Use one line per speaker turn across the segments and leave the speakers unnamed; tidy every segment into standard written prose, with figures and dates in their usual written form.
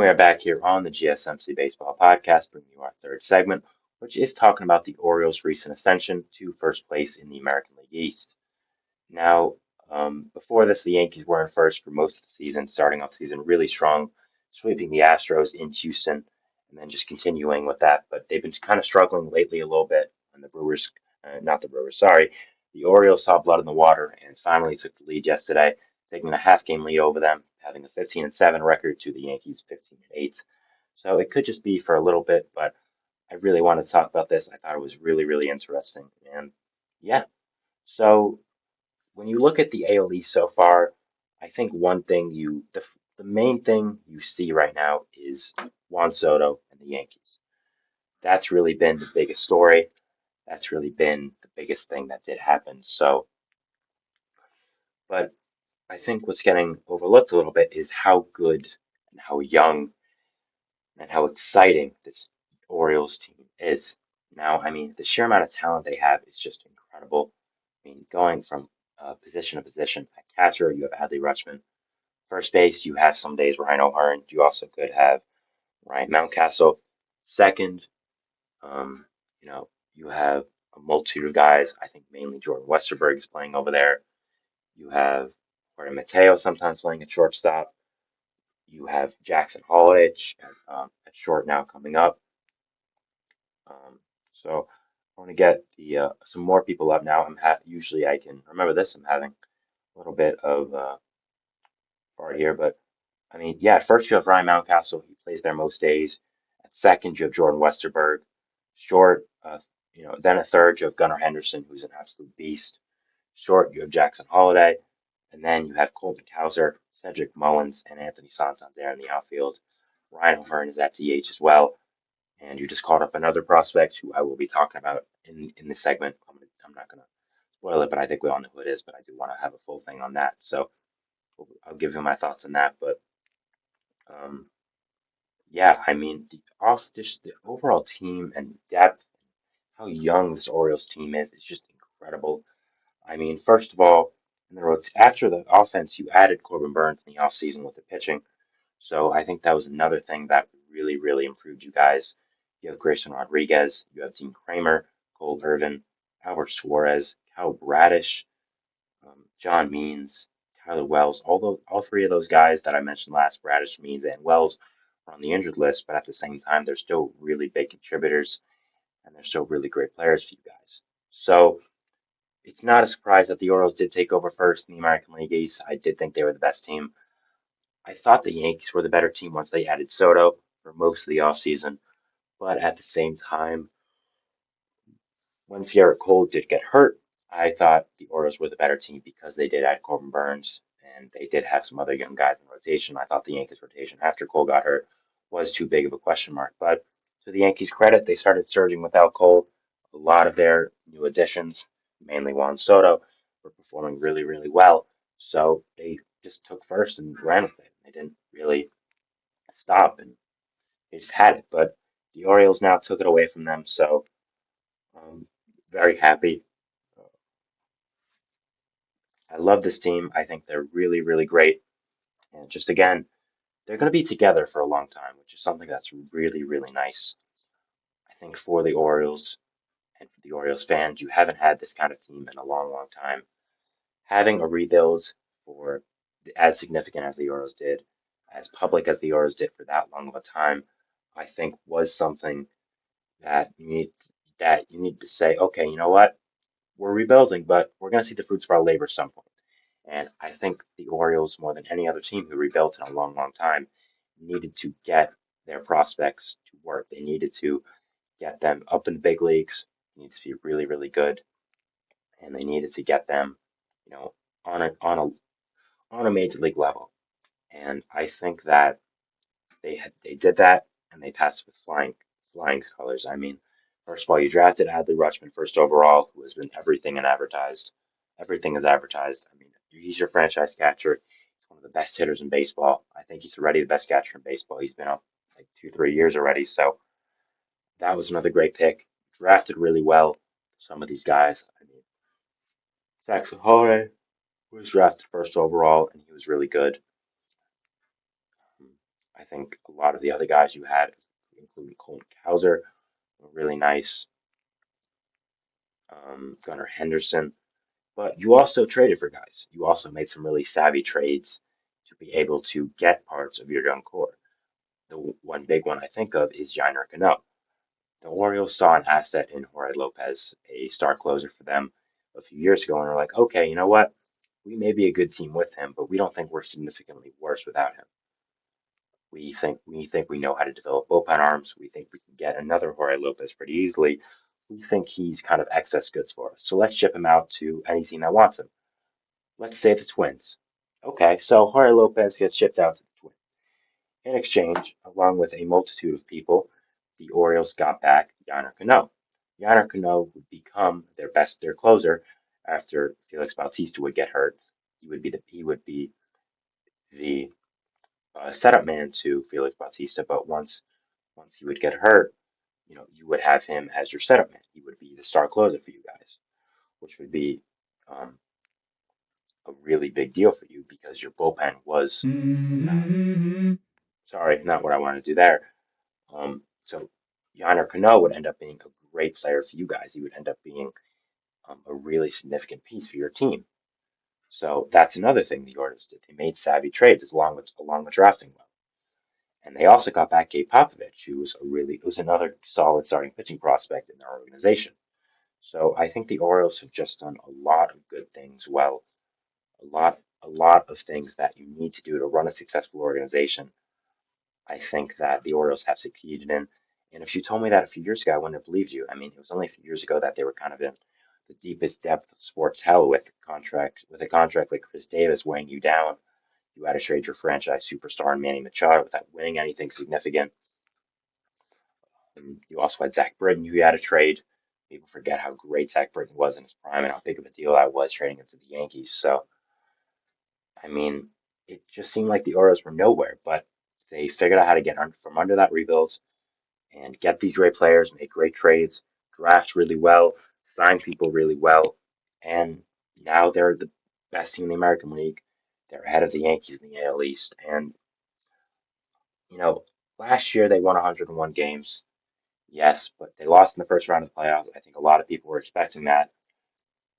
we are back here on the GSMC Baseball Podcast, bringing you our third segment, which is talking about the Orioles' recent ascension to first place in the American League East. Now, before this, the Yankees were in first for most of the season, starting off the season really strong, sweeping the Astros in Houston, and then just continuing with that. But they've been kind of struggling lately a little bit, and the Brewers, not the Brewers, sorry, the Orioles saw blood in the water and finally took the lead yesterday, taking a half-game lead over them, having a 15-7 record to the Yankees 15-8. So it could just be for a little bit, but I really wanted to talk about this. I thought it was really, really interesting, and yeah. So when you look at the AL East so far, I think one thing the main thing you see right now is Juan Soto and the Yankees. That's really been the biggest story. That's really been the biggest thing that did happen. So, but I think what's getting overlooked a little bit is how good and how young and how exciting this Orioles team is. Now, I mean, the sheer amount of talent they have is just incredible. I mean, going from position to position. At catcher, you have Adley Rutschman. First base, you have some days Ryan O'Hearn. You also could have Ryan Mountcastle. Second, um, you have a multitude of guys. I think mainly Jordan Westerberg's playing over there. You have Jorge Mateo sometimes playing at shortstop. You have Jackson Holiday at short now coming up. So I want to get the some more people up now. Usually I can remember this. I'm having a little bit of part here, but I mean, yeah. At first you have Ryan Mountcastle. He plays there most days. At second you have Jordan Westerberg. Short, then at third you have Gunnar Henderson, who's an absolute beast. Short you have Jackson Holiday, and then you have Colton Cowser, Cedric Mullins, and Anthony Santos there in the outfield. Ryan O'Hearn is at DH as well. And you just called up another prospect who I will be talking about in this segment. I'm not gonna spoil it, but I think we all know who it is. But I do want to have a full thing on that, so I'll give you my thoughts on that. But um, yeah, I mean just the overall team and depth, how young this Orioles team is just incredible. I mean, first of all, after the offense, you added Corbin Burns in the offseason with the pitching. So I think that was another thing that really, really improved you guys. You have Grayson Rodriguez, you have Dean Kramer, Cole Irvin, Albert Suarez, Kyle Bradish, John Means, Tyler Wells. All three of those guys that I mentioned last, Bradish, Means, and Wells, are on the injured list, but at the same time, they're still really big contributors and they're still really great players for you guys. So it's not a surprise that the Orioles did take over first in the American League East. I did think they were the best team. I thought the Yankees were the better team once they added Soto for most of the offseason, but at the same time, once Garrett Cole did get hurt, I thought the Orioles were the better team because they did add Corbin Burns and they did have some other young guys in rotation. I thought the Yankees rotation after Cole got hurt was too big of a question mark. But to the Yankees' credit, they started surging without Cole. A lot of their new additions, mainly Juan Soto, were performing really, really well. So they just took first and ran with it. They didn't really stop and they just had it. But the Orioles now took it away from them. So um, very happy. I love this team. I think they're really, really great. And just again, they're going to be together for a long time, which is something that's really, really nice. I think for the Orioles and for the Orioles fans, you haven't had this kind of team in a long, long time. Having a rebuild for as significant as the Orioles did, as public as the Orioles did for that long of a time, I think was something that you need to say, okay, you know what? We're rebuilding, but we're going to see the fruits of our labor some point. And I think the Orioles, more than any other team who rebuilt in a long, long time, needed to get their prospects to work. They needed to get them up in the big leagues. It needs to be really, really good, and they needed to get them, you know, on a major league level. And I think that they did that, and they passed with flying colors. I mean, first of all, you drafted Adley Rutschman first overall, who has been everything and advertised. Everything is advertised. I mean, he's your franchise catcher. He's one of the best hitters in baseball. I think he's already the best catcher in baseball. He's been up like 2, 3 years already. So that was another great pick. Drafted really well. Some of these guys. I mean, Saxon Holiday was drafted first overall, and he was really good. I think a lot of the other guys you had, including Colton Cowser, were really nice. Gunnar Henderson. But you also traded for guys. You also made some really savvy trades to be able to get parts of your young core. The one big one I think of is Jainer Cano. The Orioles saw an asset in Jorge Lopez, a star closer for them a few years ago, and were like, okay, you know what? We may be a good team with him, but we don't think we're significantly worse without him. We think we know how to develop bullpen arms. We think we can get another Jorge Lopez pretty easily. We think he's kind of excess goods for us. So let's ship him out to any team that wants him. Let's say the Twins. Okay, so Jorge Lopez gets shipped out to the Twins. In exchange, along with a multitude of people, the Orioles got back Yiner Cano. Yiner Cano would become their closer after Felix Bautista would get hurt. He would be the setup man to Felix Bautista, but once he would get hurt, you would have him as your setup man. He would be the star closer for you guys, which would be um, a really big deal for you because your bullpen was not, sorry, not what I wanted to do there. So Yiner Cano would end up being a great player for you guys. He would end up being a really significant piece for your team. So that's another thing the Orioles did. They made savvy trades along with drafting well. And they also got back Gabe Popovich, who was another solid starting pitching prospect in their organization. So I think the Orioles have just done a lot of good things well, a lot of things that you need to do to run a successful organization. I think that the Orioles have succeeded in. And if you told me that a few years ago, I wouldn't have believed you. I mean, it was only a few years ago that they were kind of in the deepest depth of sports hell with a contract like Chris Davis weighing you down. You had to trade your franchise superstar in Manny Machado without winning anything significant. And you also had Zach Britton, who you had to trade. People forget how great Zach Britton was in his prime and how big of a deal that was trading him to the Yankees. So, I mean, it just seemed like the Orioles were nowhere, but they figured out how to get from under that rebuild and get these great players, make great trades, draft really well, sign people really well, and now they're the best team in the American League. They're ahead of the Yankees in the AL East, and you know, last year they won 101 games. Yes, but they lost in the first round of the playoffs. I think a lot of people were expecting that,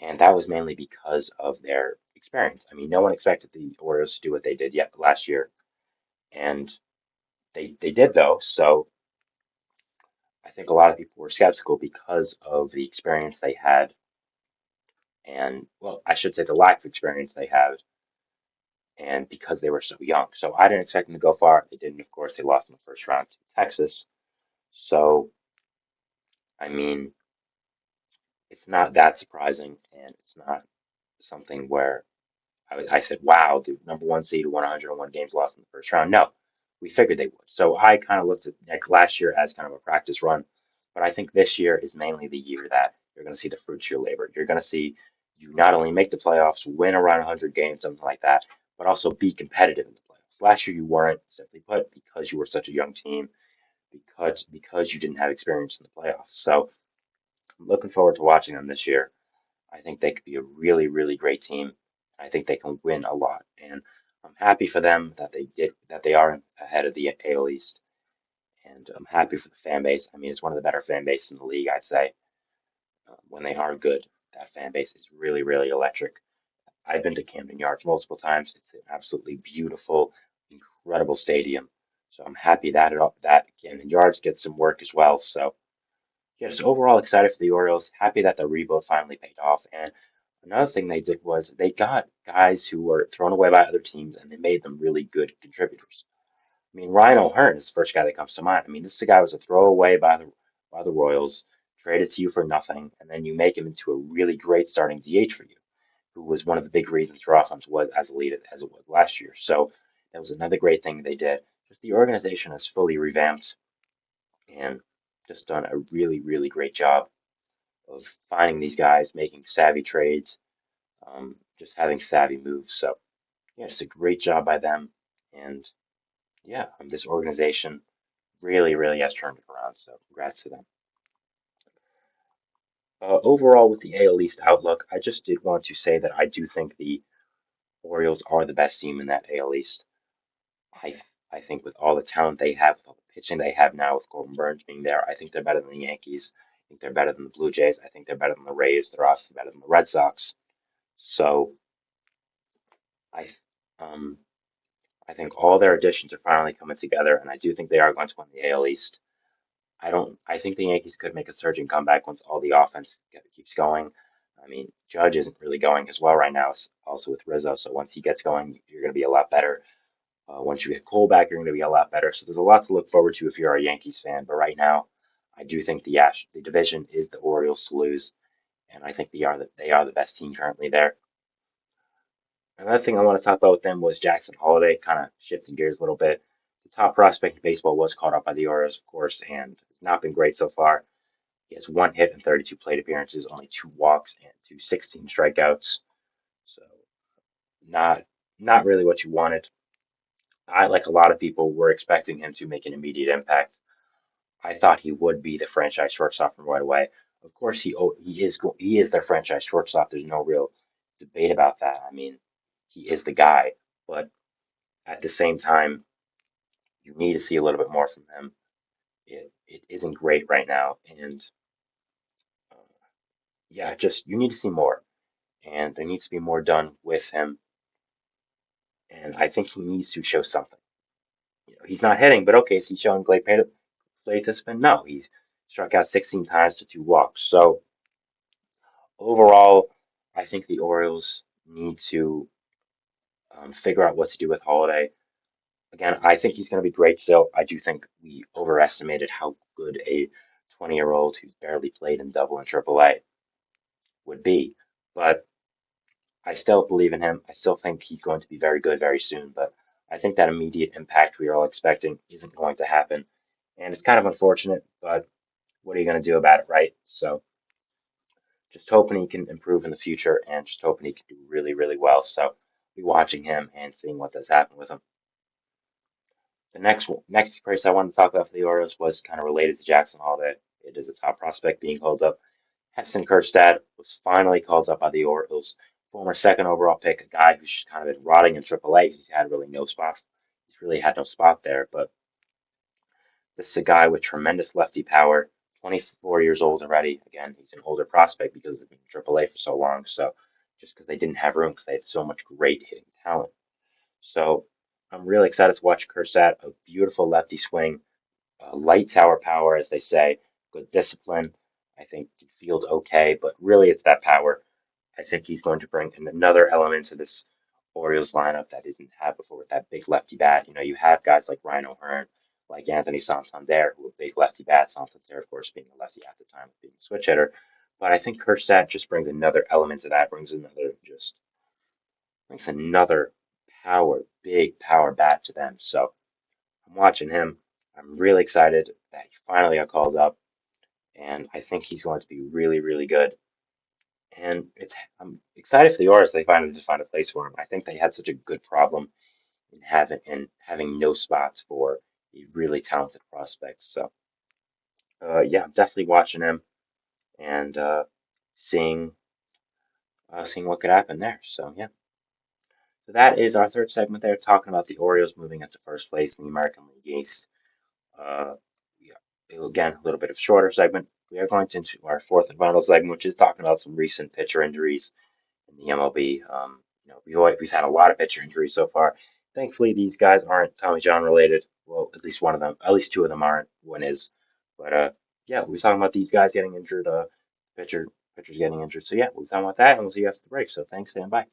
and that was mainly because of their experience. I mean, no one expected the Orioles to do what they did yet last year, and they did though. So I think a lot of people were skeptical because of the experience they had, and well, I should say the lack of experience they had, and because they were so young. So I didn't expect them to go far. They didn't. Of course, they lost in the first round to Texas. So I mean, it's not that surprising, and it's not something where I said, wow, the number one seed who won 101 games lost in the first round. No, we figured they would. So I kind of looked at last year as kind of a practice run. But I think this year is mainly the year that you're going to see the fruits of your labor. You're going to see you not only make the playoffs, win around 100 games, something like that, but also be competitive in the playoffs. Last year you weren't, simply put, because you were such a young team, because you didn't have experience in the playoffs. So I'm looking forward to watching them this year. I think they could be a really, really great team. I think they can win a lot, and I'm happy for them that they are ahead of the AL East, and I'm happy for the fan base. I mean, it's one of the better fan bases in the league, I'd say. When they are good, that fan base is really, really electric. I've been to Camden Yards multiple times. It's an absolutely beautiful, incredible stadium. So I'm happy that Camden Yards gets some work as well. So yes, overall excited for the Orioles. Happy that the rebuild finally paid off. And another thing they did was they got guys who were thrown away by other teams and they made them really good contributors. I mean, Ryan O'Hearn is the first guy that comes to mind. I mean, this is a guy who was a throwaway by the Royals, traded to you for nothing, and then you make him into a really great starting DH for you, who was one of the big reasons your offense was as elite as it was last year. So that was another great thing they did. Just the organization is fully revamped and just done a really, really great job of finding these guys, making savvy trades, just having savvy moves. So yeah, just a great job by them. And yeah, this organization really, really has turned it around. So congrats to them. Overall, with the AL East outlook, I just did want to say that I do think the Orioles are the best team in that AL East. I I think with all the talent they have, with all the pitching they have now, with Corbin Burns being there, I think they're better than the Yankees. I think they're better than the Blue Jays. I think they're better than the Rays. They're also better than the Red Sox. So I, um, I think all their additions are finally coming together, and I do think they are going to win the AL East. I don't. I think the Yankees could make a surging comeback once all the offense keeps going. I mean, Judge isn't really going as well right now, also with Rizzo. So once he gets going, you're going to be a lot better. Once you get Cole back, you're going to be a lot better. So there's a lot to look forward to if you're a Yankees fan. But right now, I do think the division is the Orioles to lose, and I think they are the best team currently there. Another thing I want to talk about with them was Jackson Holiday, kind of shifting gears a little bit. The top prospect in baseball was caught up by the Orioles, of course, and it's not been great so far. He has one hit and 32 plate appearances, only two walks and 16 strikeouts. So not not really what you wanted. I, like a lot of people, were expecting him to make an immediate impact. I thought he would be the franchise shortstop from right away. Of course, he is their franchise shortstop. There's no real debate about that. I mean, he is the guy. But at the same time, you need to see a little bit more from him. It isn't great right now, and uh, yeah, just you need to see more. And there needs to be more done with him. And I think he needs to show something. He's not hitting, but okay, is he showing plate discipline? No, he struck out 16 times to two walks. So overall, I think the Orioles need to figure out what to do with Holiday. Again, I think he's going to be great still. I do think we overestimated how good a 20-year-old who's barely played in Double and Triple A would be. But I still believe in him. I still think he's going to be very good very soon. But I think that immediate impact we are all expecting isn't going to happen. And it's kind of unfortunate, but what are you going to do about it, right? So just hoping he can improve in the future and just hoping he can do really, really well. So be watching him and seeing what does happen with him. The next person I wanted to talk about for the Orioles was kind of related to Jackson Holiday. It is a top prospect being called up. Heston Kjerstad was finally called up by the Orioles, former second overall pick, a guy who's kind of been rotting in AAA. He's had really no spot. He's really had no spot there, but this is a guy with tremendous lefty power, 24 years old already. Again, he's an older prospect because he's been in AAA for so long. So just because they didn't have room because they had so much great hitting talent. So I'm really excited to watch Kjerstad, a beautiful lefty swing, light tower power, as they say, good discipline. I think he feels okay, but really it's that power. I think he's going to bring in another element to this Orioles lineup that he didn't have before with that big lefty bat. You have guys like Ryan O'Hearn, like Anthony Santander, who are big lefty bats. Santander, of course, being a lefty at the time, being a switch hitter. But I think Kjerstad just brings another element to that, brings another big power bat to them. So I'm watching him. I'm really excited that he finally got called up, and I think he's going to be really, really good. And I'm excited for the Orioles. They finally just find a place for him. I think they had such a good problem in having no spots for a really talented prospect. So yeah, I'm definitely watching him and seeing seeing what could happen there. So yeah, so that is our third segment there, talking about the Orioles moving into first place in the American League East. Uh, yeah, again, a little bit of shorter segment. We are going into our fourth and final segment, which is talking about some recent pitcher injuries in the MLB. We've had a lot of pitcher injuries so far. Thankfully, these guys aren't Tommy John related. Well, at least one of them, at least two of them aren't. One is, but yeah, we are talking about these guys getting injured. Pitchers getting injured. So yeah, we'll talk about that, and we'll see you after the break. So thanks and bye.